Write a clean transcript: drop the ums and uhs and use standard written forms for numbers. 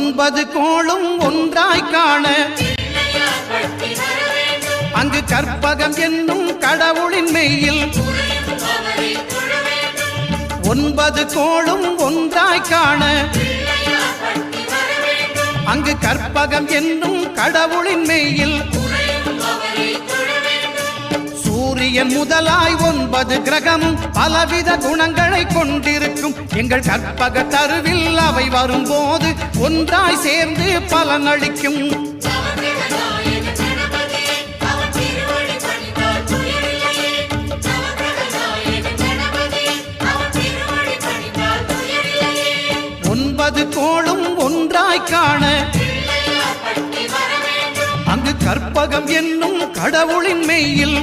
ஒன்பது கோளும் ஒன்றாய் காண அங்கு கற்பகம் என்னும் கடவுளின் மெய்யில் ஒன்பது கோளும் ஒன்றாய் காண அங்கு கற்பகம் என்னும் கடவுளின் மெய்யில் சூரியன் முதலாய் 9 கிரகமும் பலவித குணங்களை கொண்டிருக்கும் எங்கள் கற்பக தருவில் அவை வரும்போது ஒன்றாய் சேர்ந்து பலனளிக்கும். ஒன்பது கோளும் ஒன்றாய் காண அங்கு கற்பகம் என்னும் கடவுளின் மெய்யில்